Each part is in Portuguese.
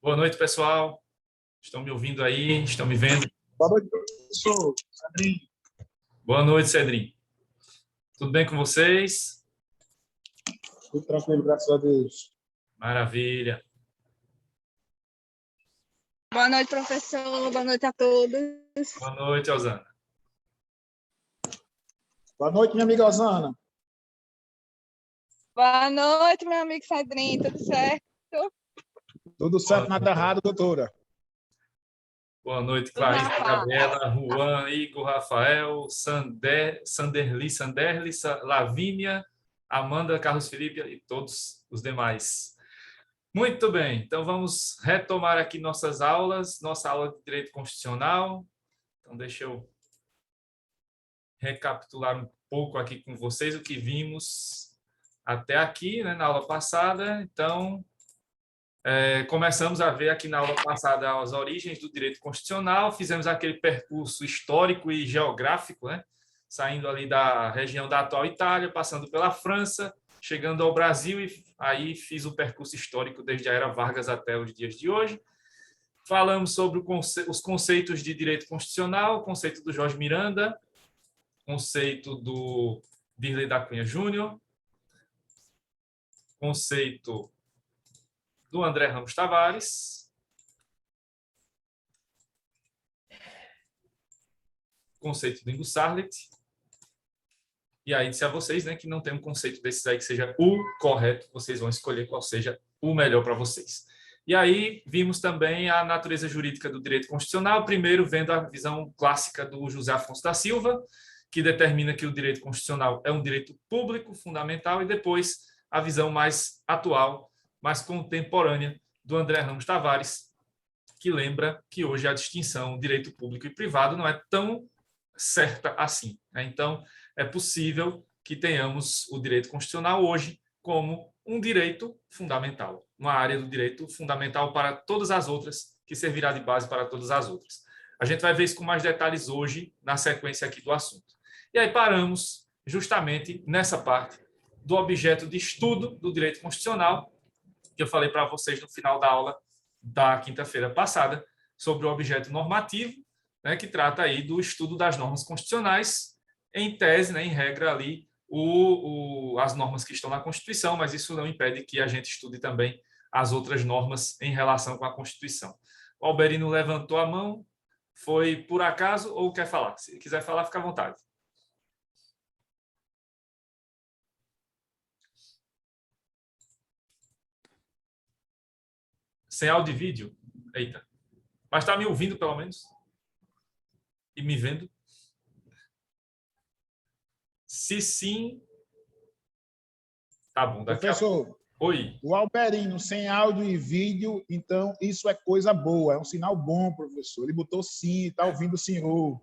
Boa noite, pessoal. Estão me ouvindo aí? Estão me vendo? Boa noite, professor. Cedrinho. Boa noite, Cedrinho. Tudo bem com vocês? Tudo tranquilo, graças a Deus. Maravilha. Boa noite, professor. Boa noite a todos. Boa noite, Osana. Boa noite, minha amiga Osana. Boa noite, meu amigo Cedrinho. Tudo certo? Tudo certo, nada errado, doutora. Boa noite, Clarissa, Gabriela, Juan, Igor, Rafael, Sanderli, Lavínia, Amanda, Carlos Felipe e todos os demais. Muito bem, então vamos retomar aqui nossas aulas, nossa aula de Direito Constitucional. Então, deixa eu recapitular um pouco aqui com vocês o que vimos até aqui, né, na aula passada. Então, começamos a ver aqui na aula passada as origens do direito constitucional, fizemos aquele percurso histórico e geográfico, né? Saindo ali da região da atual Itália, passando pela França, chegando ao Brasil, e aí fiz o percurso histórico desde a Era Vargas até os dias de hoje. Falamos sobre os conceitos de direito constitucional, o conceito do Jorge Miranda, conceito do Dirley da Cunha Júnior, conceito do André Ramos Tavares, conceito do Ingo Sarlet, e aí disse a vocês, né, que não tem um conceito desses aí que seja o correto, vocês vão escolher qual seja o melhor para vocês. E aí vimos também a natureza jurídica do direito constitucional, primeiro vendo a visão clássica do José Afonso da Silva, que determina que o direito constitucional é um direito público fundamental, e depois a visão mais atual, mais contemporânea, do André Ramos Tavares, que lembra que hoje a distinção direito público e privado não é tão certa assim, né? Então, é possível que tenhamos o direito constitucional hoje como um direito fundamental, uma área do direito fundamental para todas as outras, que servirá de base para todas as outras. A gente vai ver isso com mais detalhes hoje, na sequência aqui do assunto. E aí paramos justamente nessa parte do objeto de estudo do direito constitucional, que eu falei para vocês no final da aula da quinta-feira passada, sobre o objeto normativo, né, que trata aí do estudo das normas constitucionais, em tese, né, em regra ali, as normas que estão na Constituição, mas isso não impede que a gente estude também as outras normas em relação com a Constituição. O Alberino levantou a mão, foi por acaso ou quer falar? Se quiser falar, fica à vontade. Sem áudio e vídeo? Eita. Mas está me ouvindo, pelo menos? E me vendo? Se sim, tá bom. Professor, Oi. o Alberino sem áudio e vídeo, então isso é coisa boa, é um sinal bom, professor. Ele botou sim, está ouvindo o senhor.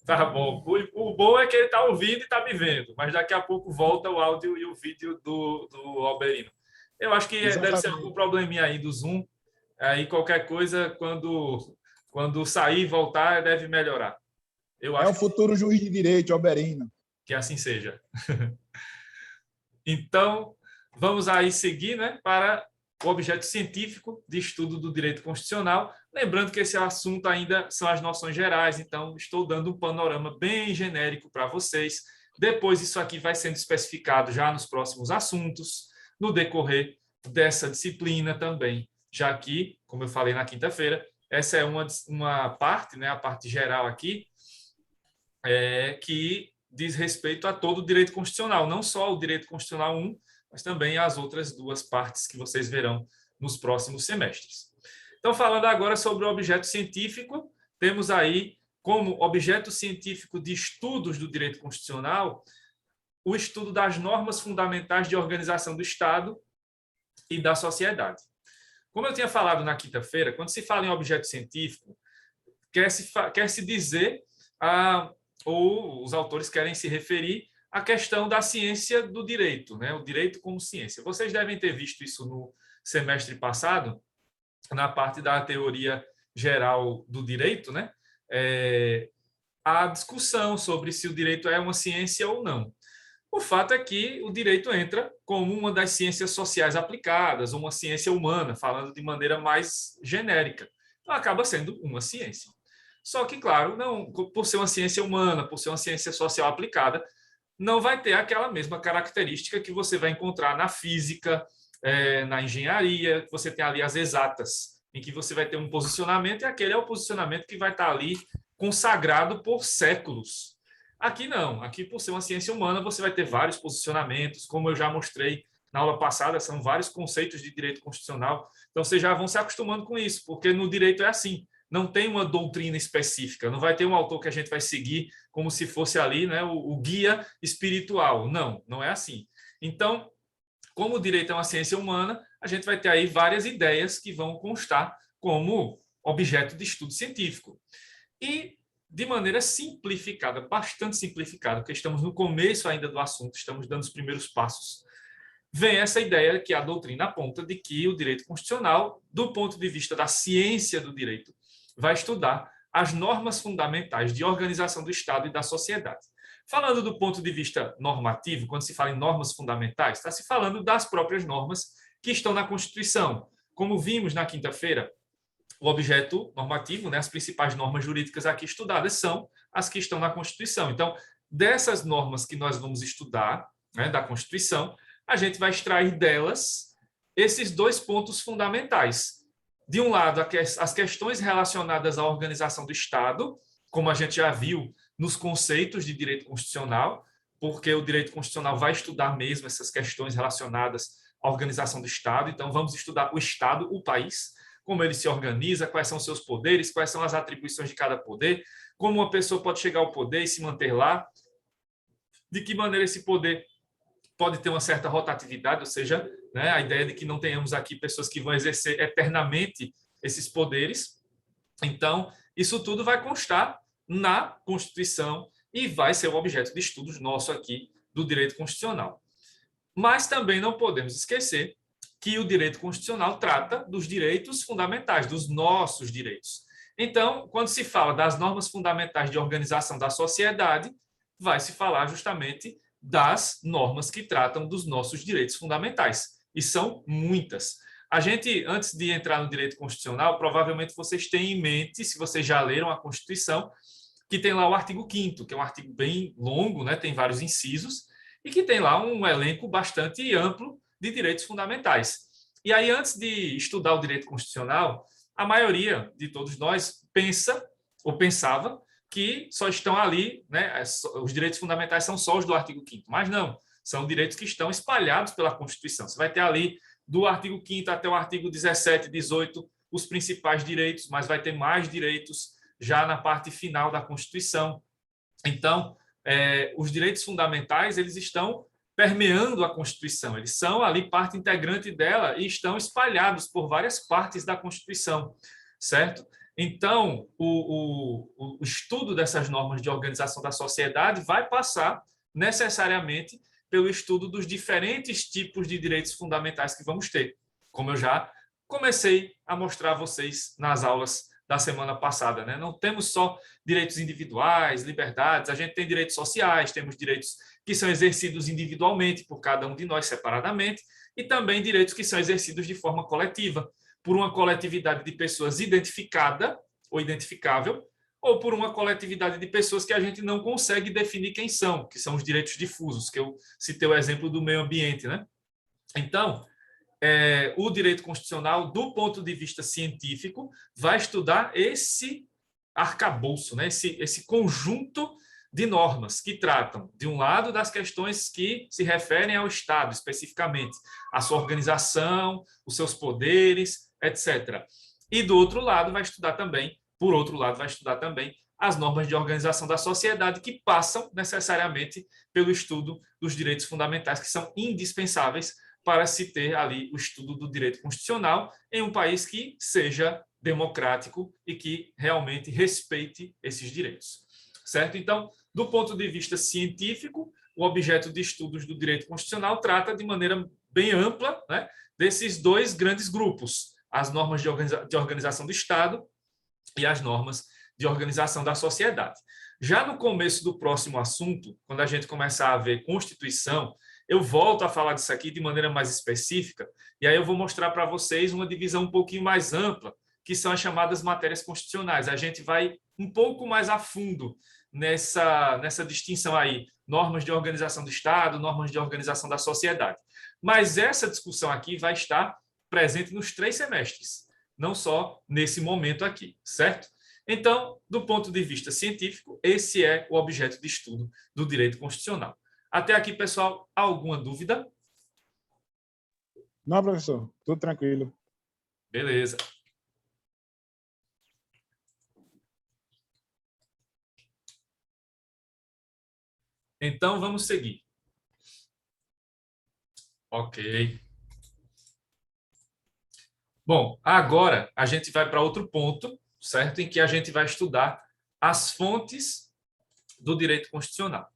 Tá bom. O bom é que ele está ouvindo e está me vendo, mas daqui a pouco volta o áudio e o vídeo do Alberino. Eu acho que deve ser algum probleminha aí do Zoom. Aí qualquer coisa, quando sair e voltar, deve melhorar. Eu acho o futuro juiz de direito, Alberino. Que assim seja. Então, vamos aí seguir, né, para o objeto científico de estudo do direito constitucional. Lembrando que esse assunto ainda são as noções gerais, então estou dando um panorama bem genérico para vocês. Depois isso aqui vai sendo especificado já nos próximos assuntos, no decorrer dessa disciplina também, já que, como eu falei na quinta-feira, essa é uma parte, né, a parte geral aqui, que diz respeito a todo o direito constitucional, não só o direito constitucional 1, mas também as outras duas partes que vocês verão nos próximos semestres. Então, falando agora sobre o objeto científico, temos aí como objeto científico de estudos do direito constitucional o estudo das normas fundamentais de organização do Estado e da sociedade. Como eu tinha falado na quinta-feira, quando se fala em objeto científico, quer se dizer ou os autores querem se referir a questão da ciência do direito, né? O direito como ciência. Vocês devem ter visto isso no semestre passado, na parte da teoria geral do direito, né? A discussão sobre se o direito é uma ciência ou não. O fato é que o direito entra como uma das ciências sociais aplicadas, uma ciência humana, falando de maneira mais genérica. Então, acaba sendo uma ciência. Só que, claro, não, por ser uma ciência humana, por ser uma ciência social aplicada, não vai ter aquela mesma característica que você vai encontrar na física, na engenharia, que você tem ali as exatas, em que você vai ter um posicionamento, e aquele é o posicionamento que vai estar ali consagrado por séculos. Aqui não, aqui por ser uma ciência humana, você vai ter vários posicionamentos, como eu já mostrei na aula passada, são vários conceitos de direito constitucional, então vocês já vão se acostumando com isso, porque no direito é assim, não tem uma doutrina específica, não vai ter um autor que a gente vai seguir como se fosse ali, né, o guia espiritual, não, não é assim. Então, como o direito é uma ciência humana, a gente vai ter aí várias ideias que vão constar como objeto de estudo científico. E, de maneira simplificada, bastante simplificada, porque estamos no começo ainda do assunto, estamos dando os primeiros passos, vem essa ideia que a doutrina aponta de que o direito constitucional, do ponto de vista da ciência do direito, vai estudar as normas fundamentais de organização do Estado e da sociedade. Falando do ponto de vista normativo, quando se fala em normas fundamentais, está se falando das próprias normas que estão na Constituição. Como vimos na quinta-feira, o objeto normativo, né, as principais normas jurídicas aqui estudadas são as que estão na Constituição. Então, dessas normas que nós vamos estudar, né, da Constituição, a gente vai extrair delas esses dois pontos fundamentais. De um lado, as questões relacionadas à organização do Estado, como a gente já viu nos conceitos de direito constitucional, porque o direito constitucional vai estudar mesmo essas questões relacionadas à organização do Estado. Então, vamos estudar o Estado, o país, como ele se organiza, quais são os seus poderes, quais são as atribuições de cada poder, como uma pessoa pode chegar ao poder e se manter lá, de que maneira esse poder pode ter uma certa rotatividade, ou seja, né, a ideia de que não tenhamos aqui pessoas que vão exercer eternamente esses poderes. Então, isso tudo vai constar na Constituição e vai ser o objeto de estudos nosso aqui do direito constitucional. Mas também não podemos esquecer que o direito constitucional trata dos direitos fundamentais, dos nossos direitos. Então, quando se fala das normas fundamentais de organização da sociedade, vai se falar justamente das normas que tratam dos nossos direitos fundamentais. E são muitas. A gente, antes de entrar no direito constitucional, provavelmente vocês têm em mente, se vocês já leram a Constituição, que tem lá o artigo 5º, que é um artigo bem longo, né, tem vários incisos, e que tem lá um elenco bastante amplo de direitos fundamentais. E aí, antes de estudar o direito constitucional, a maioria de todos nós pensa, ou pensava, que só estão ali, né, os direitos fundamentais são só os do artigo 5º, mas não, são direitos que estão espalhados pela Constituição. Você vai ter ali, do artigo 5º até o artigo 17, 18, os principais direitos, mas vai ter mais direitos já na parte final da Constituição. Então, os direitos fundamentais, eles estão permeando a Constituição, eles são ali parte integrante dela e estão espalhados por várias partes da Constituição, certo? Então, o estudo dessas normas de organização da sociedade vai passar necessariamente pelo estudo dos diferentes tipos de direitos fundamentais que vamos ter, como eu já comecei a mostrar a vocês nas aulas da semana passada, né? Não temos só direitos individuais, liberdades, a gente tem direitos sociais, temos direitos que são exercidos individualmente por cada um de nós separadamente e também direitos que são exercidos de forma coletiva, por uma coletividade de pessoas identificada ou identificável, ou por uma coletividade de pessoas que a gente não consegue definir quem são, que são os direitos difusos, que eu citei o exemplo do meio ambiente, né? Então, o direito constitucional, do ponto de vista científico, vai estudar esse arcabouço, né? esse conjunto de normas que tratam, de um lado, das questões que se referem ao Estado, especificamente, a sua organização, os seus poderes, etc. E, do outro lado, vai estudar também, por outro lado, vai estudar também as normas de organização da sociedade que passam necessariamente pelo estudo dos direitos fundamentais, que são indispensáveis para se ter ali o estudo do direito constitucional em um país que seja democrático e que realmente respeite esses direitos, certo? Então, do ponto de vista científico, o objeto de estudos do direito constitucional trata de maneira bem ampla, né, desses dois grandes grupos, as normas de organização do Estado e as normas de organização da sociedade. Já no começo do próximo assunto, quando a gente começar a ver Constituição, eu volto a falar disso aqui de maneira mais específica, e aí eu vou mostrar para vocês uma divisão um pouquinho mais ampla, que são as chamadas matérias constitucionais. A gente vai um pouco mais a fundo nessa distinção aí, normas de organização do Estado, normas de organização da sociedade. Mas essa discussão aqui vai estar presente nos 3 semestres, não só nesse momento aqui, certo? Então, do ponto de vista científico, esse é o objeto de estudo do direito constitucional. Até aqui, pessoal, alguma dúvida? Não, professor, tudo tranquilo. Beleza. Então, vamos seguir. Ok. Bom, agora a gente vai para outro ponto, certo? Em que a gente vai estudar as fontes do direito constitucional.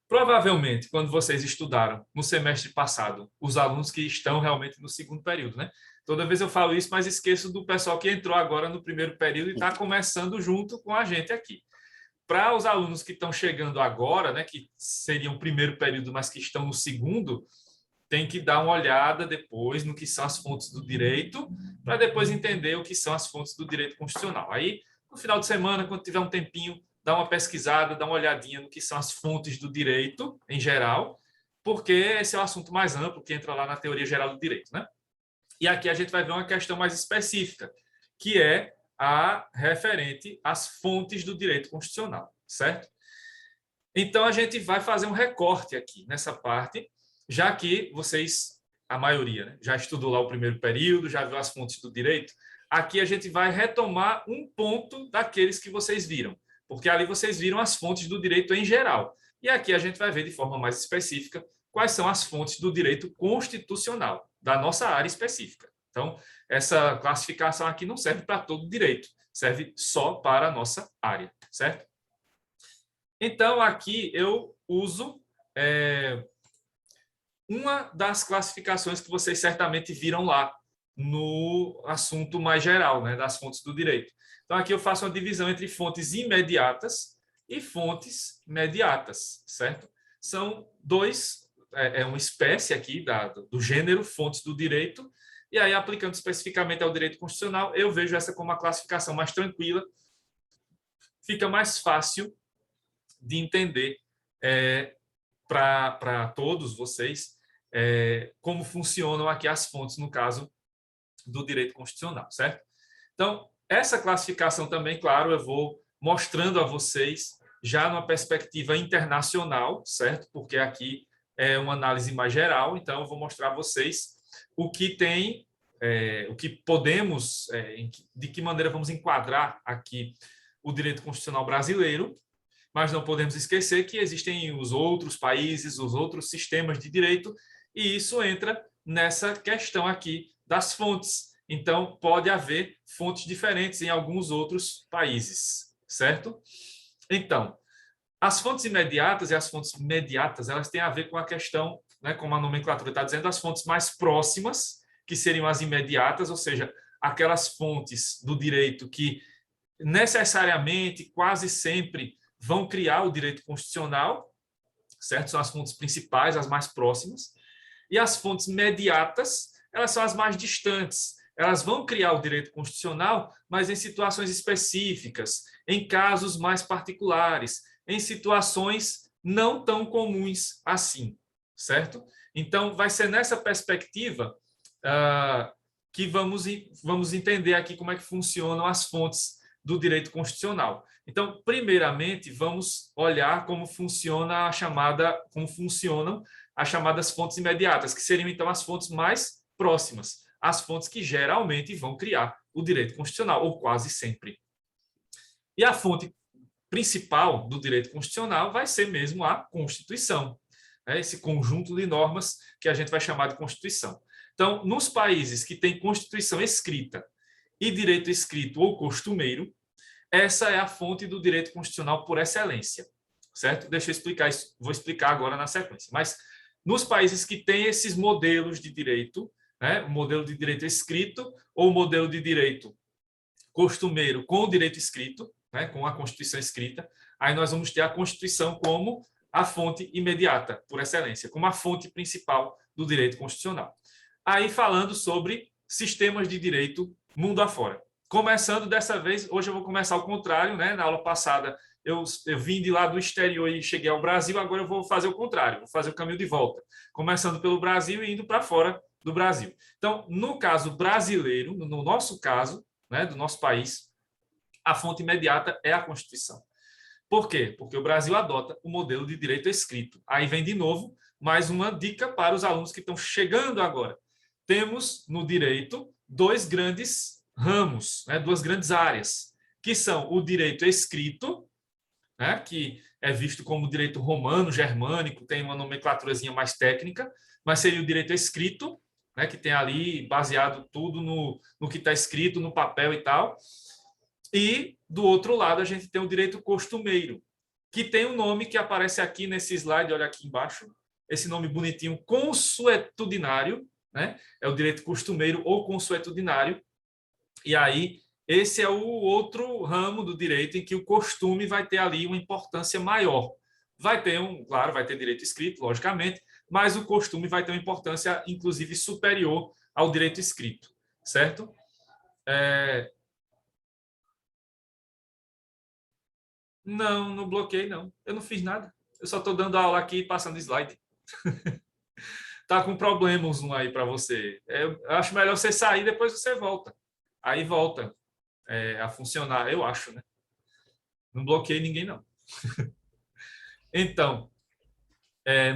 Provavelmente, quando vocês estudaram no semestre passado, os alunos que estão realmente no segundo período, né? Toda vez eu falo isso, mas esqueço do pessoal que entrou agora no primeiro período e está começando junto com a gente aqui. Para os alunos que estão chegando agora, né, que seriam o primeiro período, mas que estão no segundo, tem que dar uma olhada depois no que são as fontes do direito, para depois entender o que são as fontes do direito constitucional. Aí, no final de semana, quando tiver um tempinho, dá uma pesquisada, dá uma olhadinha no que são as fontes do direito, em geral, porque esse é o assunto mais amplo que entra lá na teoria geral do direito, né? E aqui a gente vai ver uma questão mais específica, que é a referente às fontes do direito constitucional, certo? Então, a gente vai fazer um recorte aqui nessa parte, já que vocês, a maioria, né, já estudou lá o primeiro período, já viu as fontes do direito. Aqui a gente vai retomar um ponto daqueles que vocês viram, porque ali vocês viram as fontes do direito em geral. E aqui a gente vai ver de forma mais específica quais são as fontes do direito constitucional, da nossa área específica. Então, essa classificação aqui não serve para todo o direito, serve só para a nossa área, certo? Então, aqui eu uso uma das classificações que vocês certamente viram lá no assunto mais geral, né, das fontes do direito. Então, aqui eu faço uma divisão entre fontes imediatas e fontes mediatas, certo? São uma espécie aqui do gênero fontes do direito, e aí, aplicando especificamente ao direito constitucional, eu vejo essa como uma classificação mais tranquila, fica mais fácil de entender para todos vocês como funcionam aqui as fontes, no caso do direito constitucional, certo? Então, essa classificação também, claro, eu vou mostrando a vocês já numa perspectiva internacional, certo? Porque aqui é uma análise mais geral, então eu vou mostrar a vocês o que tem, o que podemos, de que maneira vamos enquadrar aqui o direito constitucional brasileiro, mas não podemos esquecer que existem os outros países, os outros sistemas de direito, e isso entra nessa questão aqui das fontes. Então, pode haver fontes diferentes em alguns outros países, certo? Então, as fontes imediatas e as fontes mediatas, elas têm a ver com a questão, né, como a nomenclatura está dizendo, as fontes mais próximas, que seriam as imediatas, ou seja, aquelas fontes do direito que necessariamente, quase sempre, vão criar o direito constitucional, certo? São as fontes principais, as mais próximas. E as fontes mediatas, elas são as mais distantes. Elas vão criar o direito constitucional, mas em situações específicas, em casos mais particulares, em situações não tão comuns assim, certo? Então, vai ser nessa perspectiva que vamos entender aqui como é que funcionam as fontes do direito constitucional. Então, primeiramente, vamos olhar como funcionam as chamadas fontes imediatas, que seriam, então, as fontes mais próximas, as fontes que geralmente vão criar o direito constitucional, ou quase sempre. E a fonte principal do direito constitucional vai ser mesmo a Constituição, né? Esse conjunto de normas que a gente vai chamar de Constituição. Então, nos países que têm Constituição escrita e direito escrito ou costumeiro, essa é a fonte do direito constitucional por excelência, certo? Deixa eu explicar isso, vou explicar agora na sequência. Mas nos países que têm esses modelos de direito, né, o modelo de direito escrito ou o modelo de direito costumeiro com o direito escrito, né, com a Constituição escrita, aí nós vamos ter a Constituição como a fonte imediata, por excelência, como a fonte principal do direito constitucional. Aí falando sobre sistemas de direito mundo afora. Começando dessa vez, hoje eu vou começar ao contrário, né? Na aula passada eu vim de lá do exterior e cheguei ao Brasil, agora eu vou fazer o contrário, vou fazer o caminho de volta, começando pelo Brasil e indo para fora do Brasil. Então, no caso brasileiro, no nosso caso, né, do nosso país, a fonte imediata é a Constituição. Por quê? Porque o Brasil adota o modelo de direito escrito. Aí vem de novo mais uma dica para os alunos que estão chegando agora. Temos no direito dois grandes ramos, né, duas grandes áreas, que são o direito escrito, né, que é visto como direito romano, germânico, tem uma nomenclaturazinha mais técnica, mas seria o direito escrito, né, que tem ali baseado tudo no que está escrito no papel e tal. E, do outro lado, a gente tem o direito costumeiro, que tem um nome que aparece aqui nesse slide, olha aqui embaixo, esse nome bonitinho, consuetudinário, né? É o direito costumeiro ou consuetudinário. E aí, esse é o outro ramo do direito em que o costume vai ter ali uma importância maior. Vai ter claro, vai ter direito escrito, logicamente, mas o costume vai ter uma importância, inclusive, superior ao direito escrito, certo? Não, não bloqueei, não. Eu não fiz nada. Eu só estou dando aula aqui e passando slide. Tá com problemas um aí para você. Eu acho melhor você sair, depois você volta. Aí volta a funcionar, eu acho, né? Não bloqueei ninguém, não. Então,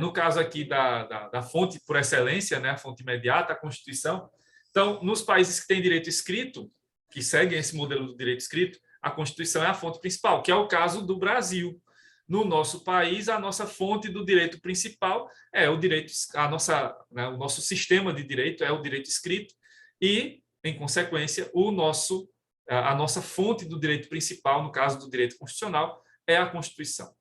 no caso aqui da fonte por excelência, né, a fonte imediata, a Constituição. Então, nos países que têm direito escrito, que seguem esse modelo do direito escrito, a Constituição é a fonte principal, que é o caso do Brasil. No nosso país, a nossa fonte do direito principal é o direito, o nosso sistema de direito é o direito escrito e, em consequência, a nossa fonte do direito principal, no caso do direito constitucional, é a Constituição,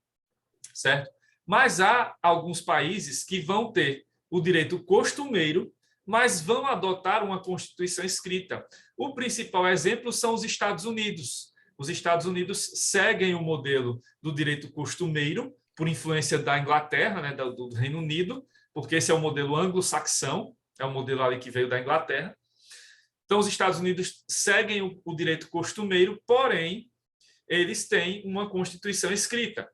certo? Mas há alguns países que vão ter o direito costumeiro, mas vão adotar uma Constituição escrita. O principal exemplo são os Estados Unidos. Os Estados Unidos seguem o modelo do direito costumeiro, por influência da Inglaterra, né, do Reino Unido, porque esse é o modelo anglo-saxão, é o modelo ali que veio da Inglaterra. Então, os Estados Unidos seguem o direito costumeiro, porém, eles têm uma Constituição escrita.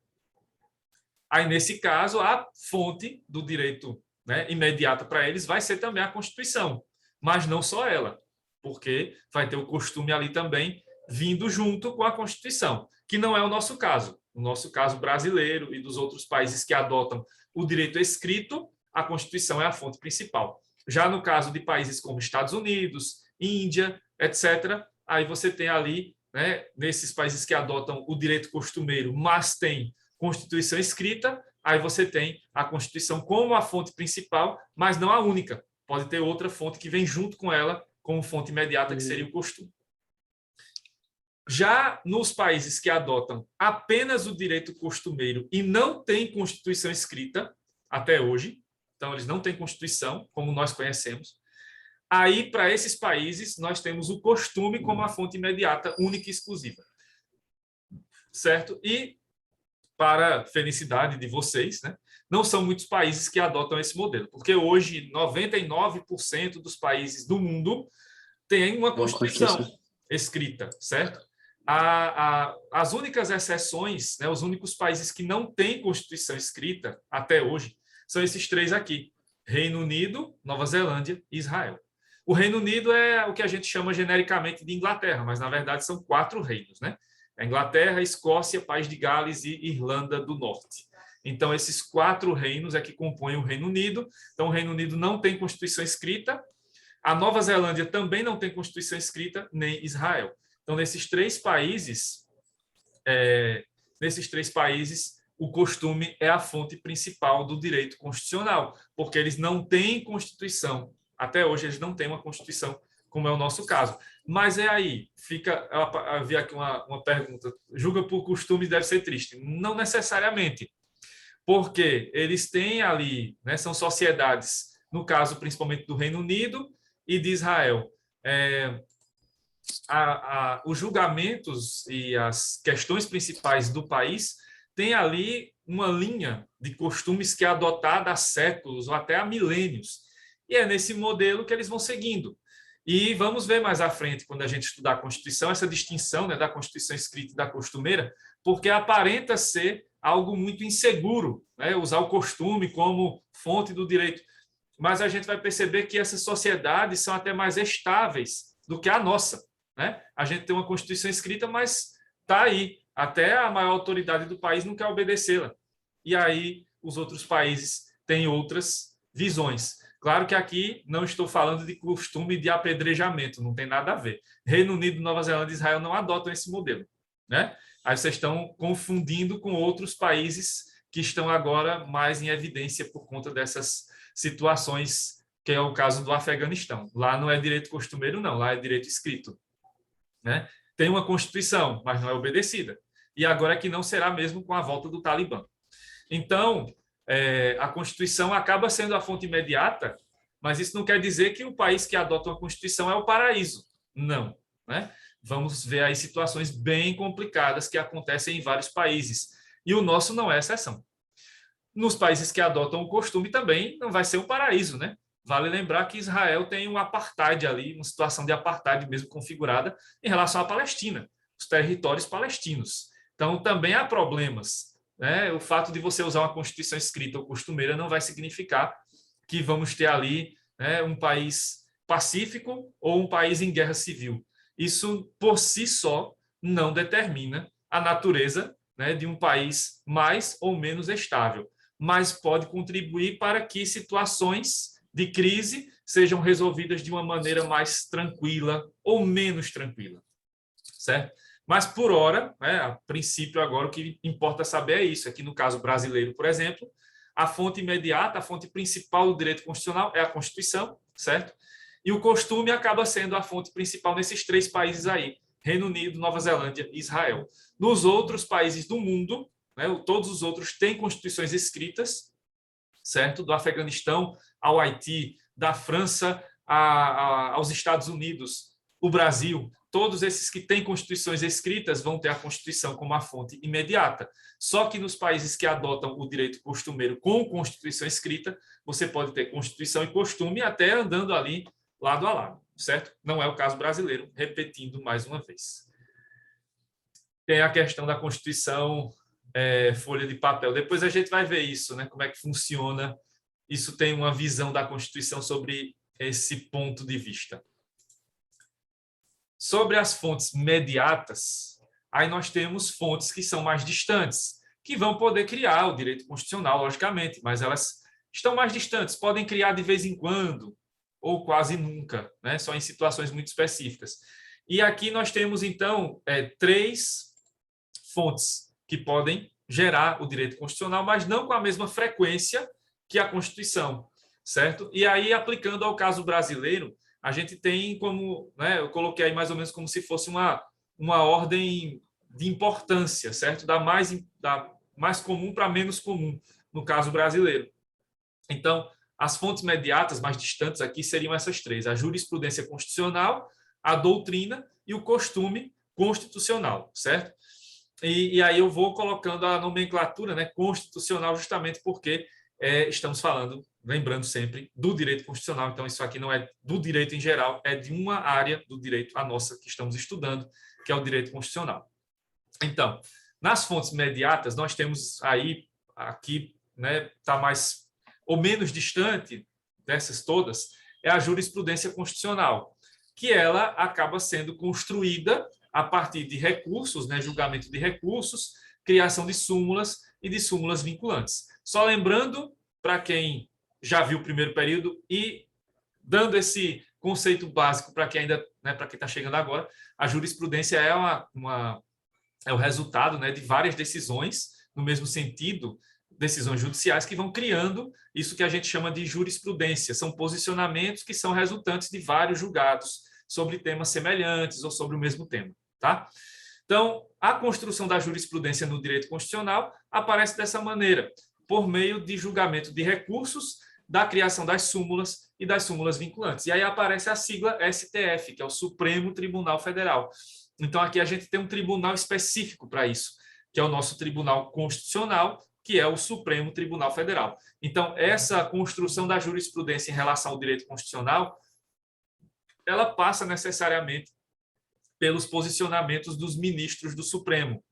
Aí, nesse caso, a fonte do direito, né, imediata para eles vai ser também a Constituição, mas não só ela, porque vai ter o costume ali também vindo junto com a Constituição, que não é o nosso caso. O nosso caso brasileiro e dos outros países que adotam o direito escrito, a Constituição é a fonte principal. Já no caso de países como Estados Unidos, Índia, etc., aí você tem ali, né, nesses países que adotam o direito costumeiro, mas tem Constituição escrita, aí você tem a Constituição como a fonte principal, mas não a única. Pode ter outra fonte que vem junto com ela, como fonte imediata, que seria o costume. Já nos países que adotam apenas o direito costumeiro e não têm Constituição escrita, até hoje, então eles não têm Constituição, como nós conhecemos, aí, para esses países, nós temos o costume como a fonte imediata, única e exclusiva. Certo? E, para a felicidade de vocês, né, não são muitos países que adotam esse modelo, porque hoje 99% dos países do mundo têm uma Constituição escrita, certo? As únicas exceções, né, os únicos países que não têm Constituição escrita até hoje são esses três aqui: Reino Unido, Nova Zelândia e Israel. O Reino Unido é o que a gente chama genericamente de Inglaterra, mas na verdade são 4 reinos, né? A Inglaterra, Escócia, País de Gales e Irlanda do Norte. Então, esses 4 reinos é que compõem o Reino Unido. Então, o Reino Unido não tem Constituição escrita. A Nova Zelândia também não tem Constituição escrita, nem Israel. Então, nesses três países, o costume é a fonte principal do direito constitucional, porque eles não têm Constituição. Até hoje, eles não têm uma Constituição como é o nosso caso. Mas é aí, havia aqui uma pergunta, julga por costume deve ser triste. Não necessariamente, porque eles têm ali, né, são sociedades, no caso principalmente do Reino Unido e de Israel, os julgamentos e as questões principais do país têm ali uma linha de costumes que é adotada há séculos ou até há milênios. E é nesse modelo que eles vão seguindo. E vamos ver mais à frente, quando a gente estudar a Constituição, essa distinção, né, da Constituição escrita e da costumeira, porque aparenta ser algo muito inseguro, né, usar o costume como fonte do direito. Mas a gente vai perceber que essas sociedades são até mais estáveis do que a nossa, né? A gente tem uma Constituição escrita, mas está aí. Até a maior autoridade do país não quer obedecê-la. E aí os outros países têm outras visões. Claro que aqui não estou falando de costume de apedrejamento, não tem nada a ver. Reino Unido, Nova Zelândia e Israel não adotam esse modelo, né? Aí vocês estão confundindo com outros países que estão agora mais em evidência por conta dessas situações, que é o caso do Afeganistão. Lá não é direito costumeiro, não, lá é direito escrito, né? Tem uma Constituição, mas não é obedecida. E agora é que não será mesmo com a volta do Talibã. Então, a Constituição acaba sendo a fonte imediata, mas isso não quer dizer que o país que adota uma Constituição é o paraíso. Não, né? Vamos ver aí situações bem complicadas que acontecem em vários países. E o nosso não é exceção. Nos países que adotam o costume também não vai ser um paraíso, né? Vale lembrar que Israel tem um apartheid ali, uma situação de apartheid mesmo configurada em relação à Palestina, os territórios palestinos. Então, também há problemas, né? O fato de você usar uma Constituição escrita ou costumeira não vai significar que vamos ter ali, né, um país pacífico ou um país em guerra civil. Isso, por si só, não determina a natureza, né, de um país mais ou menos estável, mas pode contribuir para que situações de crise sejam resolvidas de uma maneira mais tranquila ou menos tranquila, certo? Mas, por hora, né, a princípio, agora o que importa saber é isso. Aqui no caso brasileiro, por exemplo, a fonte imediata, a fonte principal do direito constitucional é a Constituição, certo? E o costume acaba sendo a fonte principal nesses três países aí, Reino Unido, Nova Zelândia e Israel. Nos outros países do mundo, né, todos os outros têm constituições escritas, certo? Do Afeganistão ao Haiti, da França aos Estados Unidos, o Brasil, todos esses que têm constituições escritas vão ter a Constituição como a fonte imediata. Só que nos países que adotam o direito costumeiro com Constituição escrita, você pode ter Constituição e costume até andando ali lado a lado, certo? Não é o caso brasileiro, repetindo mais uma vez. Tem a questão da Constituição folha de papel. Depois a gente vai ver isso, né? Como é que funciona. Isso tem uma visão da Constituição sobre esse ponto de vista. Sobre as fontes mediatas, aí nós temos fontes que são mais distantes, que vão poder criar o direito constitucional, logicamente, mas elas estão mais distantes, podem criar de vez em quando, ou quase nunca, né? Só em situações muito específicas. E aqui nós temos, então, três fontes que podem gerar o direito constitucional, mas não com a mesma frequência que a Constituição, certo? E aí, aplicando ao caso brasileiro, a gente tem como, né, eu coloquei aí mais ou menos como se fosse uma ordem de importância, certo? Da mais comum para menos comum, no caso brasileiro. Então, as fontes imediatas mais distantes aqui seriam essas três: a jurisprudência constitucional, a doutrina e o costume constitucional, certo? E aí eu vou colocando a nomenclatura, né, constitucional, justamente porque estamos falando, lembrando sempre, do direito constitucional. Então, isso aqui não é do direito em geral, é de uma área do direito, a nossa, que estamos estudando, que é o direito constitucional. Então, nas fontes imediatas, nós temos aí, aqui, né, está mais ou menos distante dessas todas, é a jurisprudência constitucional, que ela acaba sendo construída a partir de recursos, né, julgamento de recursos, criação de súmulas e de súmulas vinculantes. Só lembrando, para quem já viu o primeiro período e dando esse conceito básico para quem ainda, né, para quem está chegando agora, a jurisprudência é o resultado, né, de várias decisões no mesmo sentido, decisões judiciais que vão criando isso que a gente chama de jurisprudência. São posicionamentos que são resultantes de vários julgados, sobre temas semelhantes ou sobre o mesmo tema, tá? Então, a construção da jurisprudência no direito constitucional aparece dessa maneira, por meio de julgamento de recursos, da criação das súmulas e das súmulas vinculantes. E aí aparece a sigla STF, que é o Supremo Tribunal Federal. Então, aqui a gente tem um tribunal específico para isso, que é o nosso Tribunal Constitucional, que é o Supremo Tribunal Federal. Então, essa construção da jurisprudência em relação ao direito constitucional, ela passa necessariamente pelos posicionamentos dos ministros do Supremo,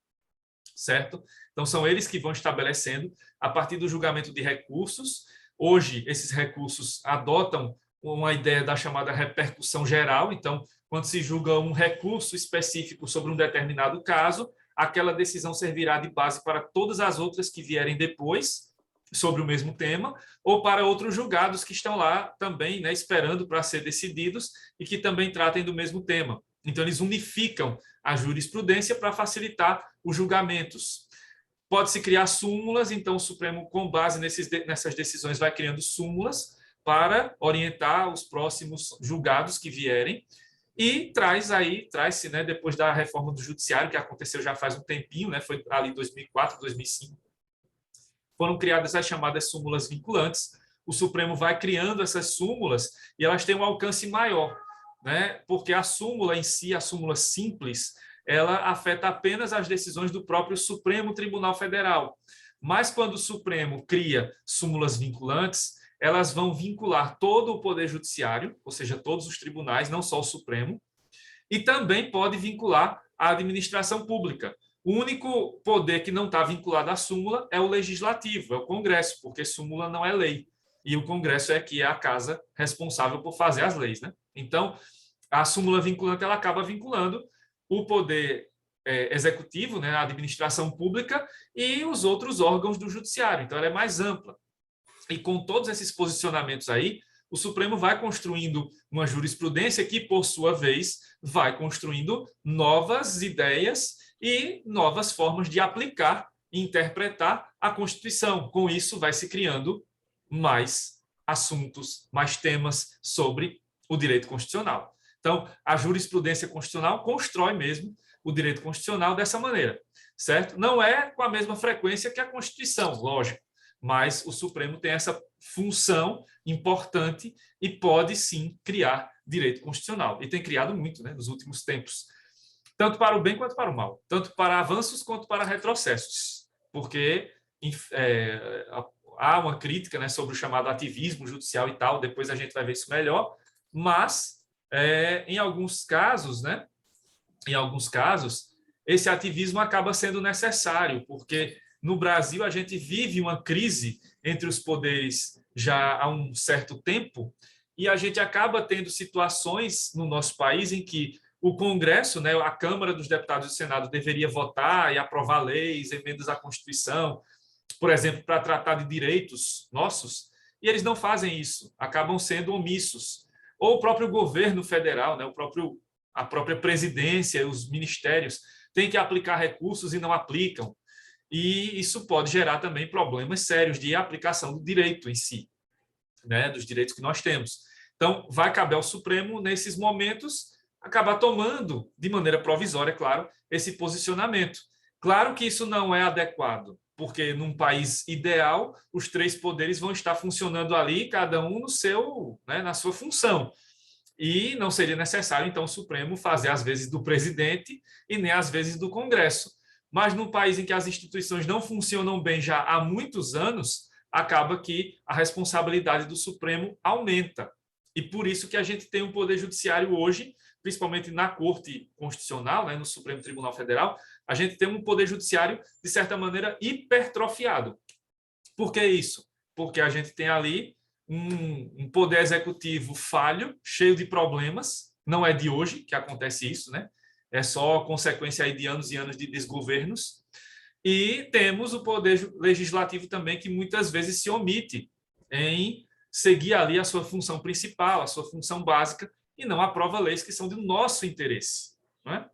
certo? Então, são eles que vão estabelecendo, a partir do julgamento de recursos. Hoje, esses recursos adotam uma ideia da chamada repercussão geral. Então, quando se julga um recurso específico sobre um determinado caso, aquela decisão servirá de base para todas as outras que vierem depois sobre o mesmo tema, ou para outros julgados que estão lá também, né, esperando para ser decididos e que também tratem do mesmo tema. Então, eles unificam a jurisprudência para facilitar os julgamentos. Pode-se criar súmulas, então o Supremo, com base nessas decisões, vai criando súmulas para orientar os próximos julgados que vierem. E traz-se, né, depois da reforma do Judiciário, que aconteceu já faz um tempinho, né, foi ali em 2004, 2005, foram criadas as chamadas súmulas vinculantes. O Supremo vai criando essas súmulas e elas têm um alcance maior, né, porque a súmula em si, a súmula simples, ela afeta apenas as decisões do próprio Supremo Tribunal Federal. Mas quando o Supremo cria súmulas vinculantes, elas vão vincular todo o Poder Judiciário, ou seja, todos os tribunais, não só o Supremo, e também pode vincular a administração pública. O único poder que não está vinculado à súmula é o Legislativo, é o Congresso, porque súmula não é lei. E o Congresso é que é a casa responsável por fazer as leis, né? Então, a súmula vinculante ela acaba vinculando o poder executivo, né, a administração pública e os outros órgãos do judiciário. Então, ela é mais ampla. E com todos esses posicionamentos aí, o Supremo vai construindo uma jurisprudência que, por sua vez, vai construindo novas ideias e novas formas de aplicar e interpretar a Constituição. Com isso, vai se criando mais assuntos, mais temas sobre o direito constitucional. Então, a jurisprudência constitucional constrói mesmo o direito constitucional dessa maneira, certo? Não é com a mesma frequência que a Constituição, lógico, mas o Supremo tem essa função importante e pode, sim, criar direito constitucional. E tem criado muito, né, nos últimos tempos, tanto para o bem quanto para o mal, tanto para avanços quanto para retrocessos, porque há uma crítica, né, sobre o chamado ativismo judicial e tal, depois a gente vai ver isso melhor, mas em alguns casos, né, esse ativismo acaba sendo necessário, porque no Brasil a gente vive uma crise entre os poderes já há um certo tempo e a gente acaba tendo situações no nosso país em que o Congresso, né, a Câmara dos Deputados e o Senado deveria votar e aprovar leis, emendas à Constituição, por exemplo, para tratar de direitos nossos, e eles não fazem isso, acabam sendo omissos. Ou o próprio governo federal, né, a própria presidência, os ministérios, têm que aplicar recursos e não aplicam. E isso pode gerar também problemas sérios de aplicação do direito em si, né, dos direitos que nós temos. Então, vai caber ao Supremo, nesses momentos, acabar tomando, de maneira provisória, claro, esse posicionamento. Claro que isso não é adequado, porque num país ideal, os três poderes vão estar funcionando ali, cada um no seu, né, na sua função. E não seria necessário, então, o Supremo fazer às vezes do presidente e nem às vezes do Congresso. Mas num país em que as instituições não funcionam bem já há muitos anos, acaba que a responsabilidade do Supremo aumenta. E por isso que a gente tem um poder judiciário hoje, principalmente na Corte Constitucional, né, no Supremo Tribunal Federal, a gente tem um poder judiciário, de certa maneira, hipertrofiado. Por que isso? Porque a gente tem ali um poder executivo falho, cheio de problemas, não é de hoje que acontece isso, né? É só consequência aí de anos e anos de desgovernos. E temos o poder legislativo também, que muitas vezes se omite em seguir ali a sua função principal, a sua função básica, e não aprova leis que são do nosso interesse, não é?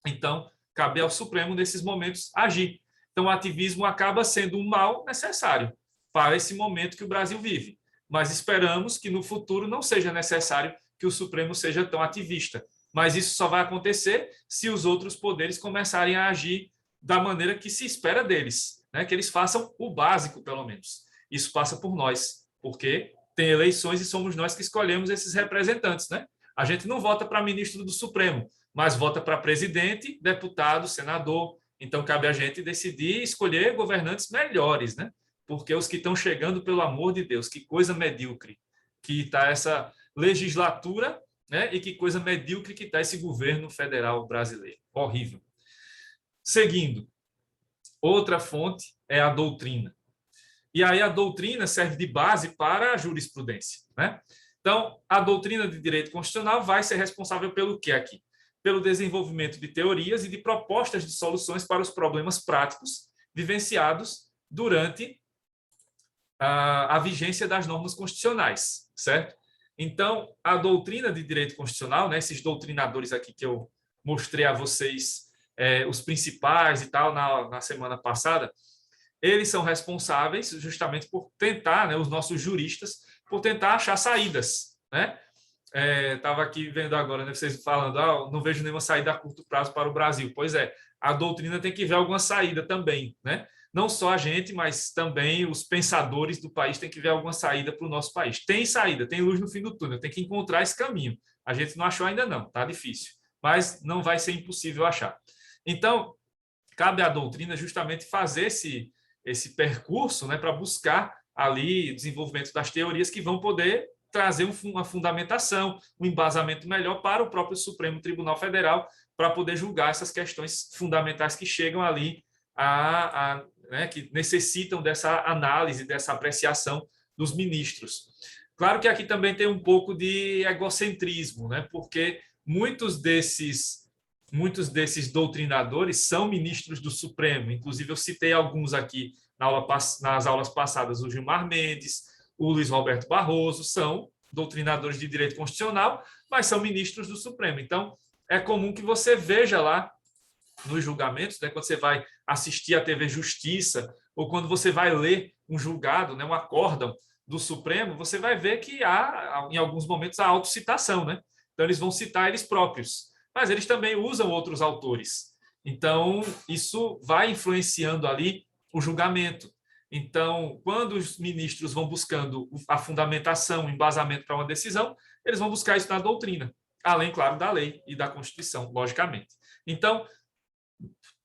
Então, cabe ao Supremo, nesses momentos, agir. Então, o ativismo acaba sendo um mal necessário para esse momento que o Brasil vive. Mas esperamos que no futuro não seja necessário que o Supremo seja tão ativista. Mas isso só vai acontecer se os outros poderes começarem a agir da maneira que se espera deles, né? Que eles façam o básico, pelo menos. Isso passa por nós, porque tem eleições e somos nós que escolhemos esses representantes, né? A gente não vota para ministro do Supremo, mas vota para presidente, deputado, senador. Então, cabe a gente decidir escolher governantes melhores, né? Porque os que estão chegando, pelo amor de Deus, que coisa medíocre que está essa legislatura, né? E que coisa medíocre que está esse governo federal brasileiro. Horrível. Seguindo, outra fonte é a doutrina. E aí a doutrina serve de base para a jurisprudência, né? Então, a doutrina de direito constitucional vai ser responsável pelo quê aqui? Pelo desenvolvimento de teorias e de propostas de soluções para os problemas práticos vivenciados durante a vigência das normas constitucionais, certo? Então, a doutrina de direito constitucional, né, esses doutrinadores aqui que eu mostrei a vocês, os principais e tal, na semana passada, eles são responsáveis justamente por tentar, né, os nossos juristas, por tentar achar saídas, né? Estava aqui vendo agora, né, vocês falando, não vejo nenhuma saída a curto prazo para o Brasil. Pois é, a doutrina tem que ver alguma saída também, né? Não só a gente, mas também os pensadores do país têm que ver alguma saída para o nosso país. Tem saída, tem luz no fim do túnel, tem que encontrar esse caminho. A gente não achou ainda não, tá difícil, mas não vai ser impossível achar. Então, cabe à doutrina justamente fazer esse percurso, né, para buscar ali o desenvolvimento das teorias que vão poder trazer uma fundamentação, um embasamento melhor para o próprio Supremo Tribunal Federal, para poder julgar essas questões fundamentais que chegam ali, né, que necessitam dessa análise, dessa apreciação dos ministros. Claro que aqui também tem um pouco de egocentrismo, né, porque muitos desses doutrinadores são ministros do Supremo. Inclusive, eu citei alguns aqui nas aulas passadas, o Gilmar Mendes, o Luiz Roberto Barroso, são doutrinadores de direito constitucional, mas são ministros do Supremo. Então, é comum que você veja lá nos julgamentos, né, quando você vai assistir a TV Justiça, ou quando você vai ler um julgado, né, um acórdão do Supremo, você vai ver que há, em alguns momentos, a autocitação, né? Então, eles vão citar eles próprios, mas eles também usam outros autores. Então, isso vai influenciando ali o julgamento. Então, quando os ministros vão buscando a fundamentação, o embasamento para uma decisão, eles vão buscar isso na doutrina, além, claro, da lei e da Constituição, logicamente. Então,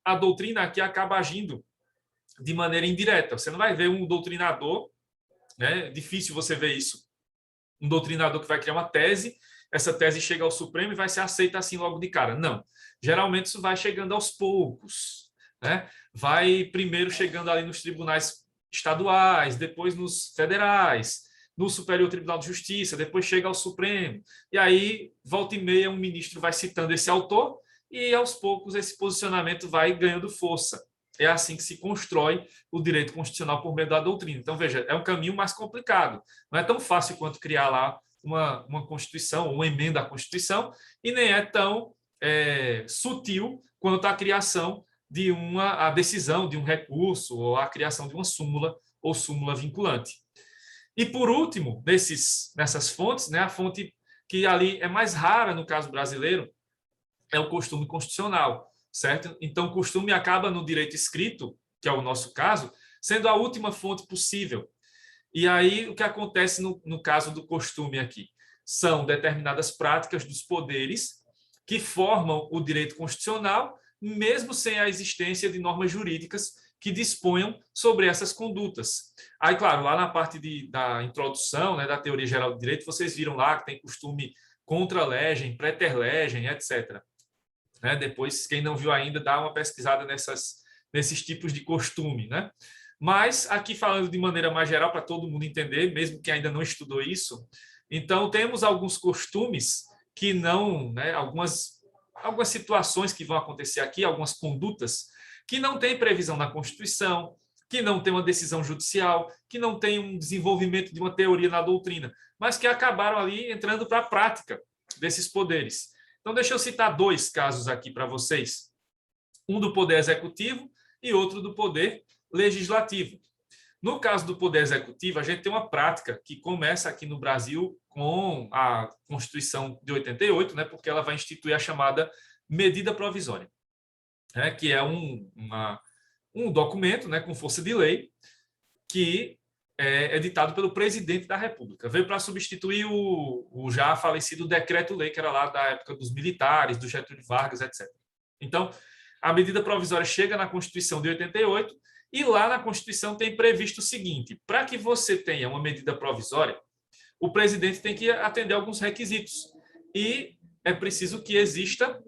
a doutrina aqui acaba agindo de maneira indireta. Você não vai ver um doutrinador, né? É difícil você ver isso. Um doutrinador que vai criar uma tese, essa tese chega ao Supremo e vai ser aceita assim logo de cara. Não. Geralmente isso vai chegando aos poucos, né? Vai primeiro chegando ali nos tribunais estaduais, depois nos federais, no Superior Tribunal de Justiça, depois chega ao Supremo. E aí, volta e meia, um ministro vai citando esse autor e, aos poucos, esse posicionamento vai ganhando força. É assim que se constrói o direito constitucional por meio da doutrina. Então, veja, é um caminho mais complicado. Não é tão fácil quanto criar lá uma Constituição, uma emenda à Constituição, e nem é tão sutil quanto a criação de a decisão de um recurso ou a criação de uma súmula ou súmula vinculante. E, por último, nessas fontes, né, a fonte que ali é mais rara no caso brasileiro é o costume constitucional, certo? Então, o costume acaba no direito escrito, que é o nosso caso, sendo a última fonte possível. E aí, o que acontece no caso do costume aqui? São determinadas práticas dos poderes que formam o direito constitucional, mesmo sem a existência de normas jurídicas que disponham sobre essas condutas. Aí, claro, lá na parte da introdução, né, da teoria geral do direito, vocês viram lá que tem costume contra-legem, preter-legem, etc. Né? Depois, quem não viu ainda, dá uma pesquisada nesses tipos de costume, né? Mas, aqui falando de maneira mais geral, para todo mundo entender, mesmo que ainda não estudou isso, então, temos alguns costumes que não, né, algumas situações que vão acontecer aqui, algumas condutas que não têm previsão na Constituição, que não tem uma decisão judicial, que não tem um desenvolvimento de uma teoria na doutrina, mas que acabaram ali entrando para a prática desses poderes. Então, deixa eu citar 2 casos aqui para vocês. Um do Poder Executivo e outro do Poder Legislativo. No caso do Poder Executivo, a gente tem uma prática que começa aqui no Brasil com a Constituição de 88, né, porque ela vai instituir a chamada medida provisória, né, que é um documento, né, com força de lei que é editado pelo presidente da República. Veio para substituir o já falecido decreto-lei, que era lá da época dos militares, do Getúlio Vargas, etc. Então, a medida provisória chega na Constituição de 88 e lá na Constituição tem previsto o seguinte: para que você tenha uma medida provisória, o presidente tem que atender alguns requisitos e é preciso que exista,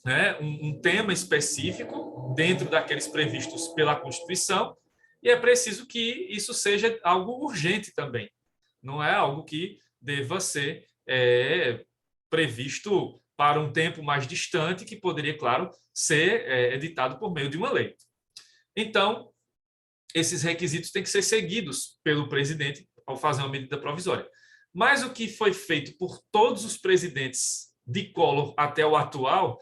né, um tema específico dentro daqueles previstos pela Constituição e é preciso que isso seja algo urgente também. Não é algo que deva ser previsto para um tempo mais distante, que poderia, claro, ser editado por meio de uma lei. Então, esses requisitos têm que ser seguidos pelo presidente ao fazer uma medida provisória. Mas o que foi feito por todos os presidentes de Collor até o atual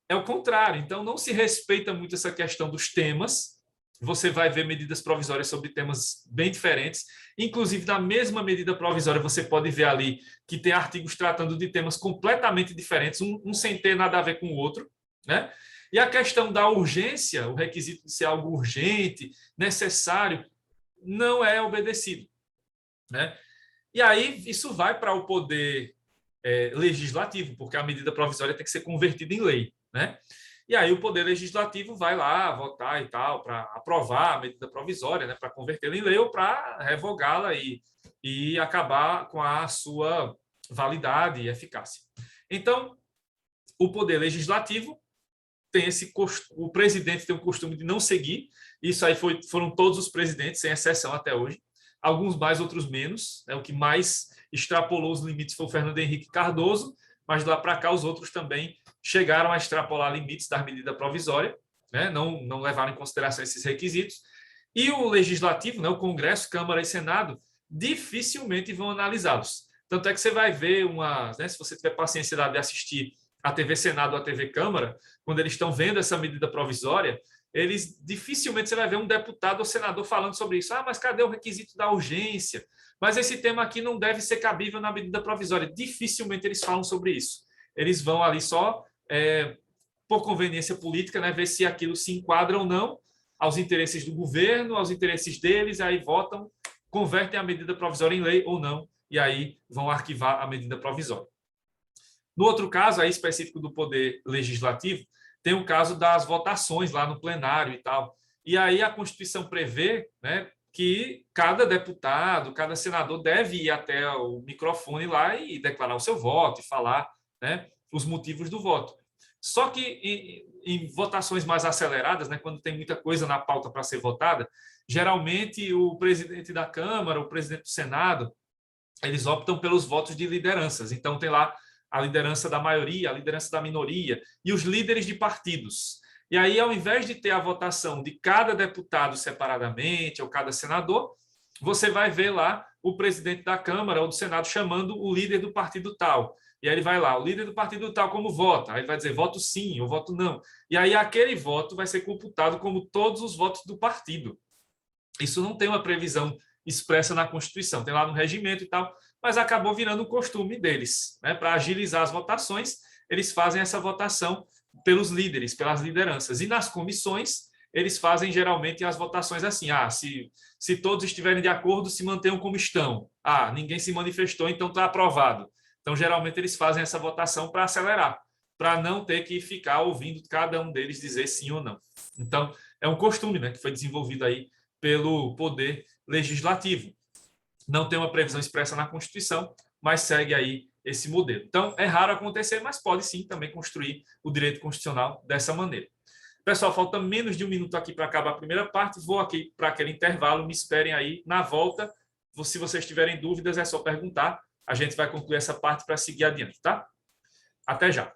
é o contrário. Então, não se respeita muito essa questão dos temas. Você vai ver medidas provisórias sobre temas bem diferentes. Inclusive, na mesma medida provisória, você pode ver ali que tem artigos tratando de temas completamente diferentes, um sem ter nada a ver com o outro, né? E a questão da urgência, o requisito de ser algo urgente, necessário, não é obedecido, né? E aí isso vai para o poder legislativo, porque a medida provisória tem que ser convertida em lei, né? E aí o poder legislativo vai lá votar e tal para aprovar a medida provisória, né, para convertê-la em lei ou para revogá-la e acabar com a sua validade e eficácia. Então, o poder legislativo tem o presidente tem o costume de não seguir. Isso aí foram todos os presidentes, sem exceção até hoje. Alguns mais, outros menos. O que mais extrapolou os limites foi o Fernando Henrique Cardoso, mas de lá para cá os outros também chegaram a extrapolar limites da medida provisória, né? Não levaram em consideração esses requisitos. E o Legislativo, né, o Congresso, Câmara e Senado, dificilmente vão analisá-los. Tanto é que você vai ver né, se você tiver paciência de assistir a TV Senado ou a TV Câmara, quando eles estão vendo essa medida provisória, dificilmente você vai ver um deputado ou senador falando sobre isso. Mas cadê o requisito da urgência? Mas esse tema aqui não deve ser cabível na medida provisória. Dificilmente eles falam sobre isso. Eles vão ali só por conveniência política, né, ver se aquilo se enquadra ou não aos interesses do governo, aos interesses deles, aí votam, convertem a medida provisória em lei ou não, e aí vão arquivar a medida provisória. No outro caso, aí específico do Poder Legislativo, tem o caso das votações lá no plenário e tal. E aí a Constituição prevê, né, que cada deputado, cada senador deve ir até o microfone lá e declarar o seu voto e falar, né, os motivos do voto. Só que em votações mais aceleradas, né, quando tem muita coisa na pauta para ser votada, geralmente o presidente da Câmara, o presidente do Senado, eles optam pelos votos de lideranças. Então, tem lá a liderança da maioria, a liderança da minoria e os líderes de partidos. E aí, ao invés de ter a votação de cada deputado separadamente ou cada senador, você vai ver lá o presidente da Câmara ou do Senado chamando o líder do partido tal. E aí ele vai lá, o líder do partido tal como vota? Aí ele vai dizer voto sim ou voto não. E aí aquele voto vai ser computado como todos os votos do partido. Isso não tem uma previsão expressa na Constituição, tem lá no regimento e tal, mas acabou virando um costume deles, né? Para agilizar as votações, eles fazem essa votação pelos líderes, pelas lideranças. E nas comissões, eles fazem geralmente as votações assim, se todos estiverem de acordo, se mantenham como estão. Ninguém se manifestou, então está aprovado. Então, geralmente, eles fazem essa votação para acelerar, para não ter que ficar ouvindo cada um deles dizer sim ou não. Então, é um costume, né, que foi desenvolvido aí pelo Poder Legislativo. Não tem uma previsão expressa na Constituição, mas segue aí esse modelo. Então, é raro acontecer, mas pode sim também construir o direito constitucional dessa maneira. Pessoal, falta menos de um minuto aqui para acabar a primeira parte. Vou aqui para aquele intervalo, me esperem aí. Na volta, se vocês tiverem dúvidas, é só perguntar. A gente vai concluir essa parte para seguir adiante, tá? Até já.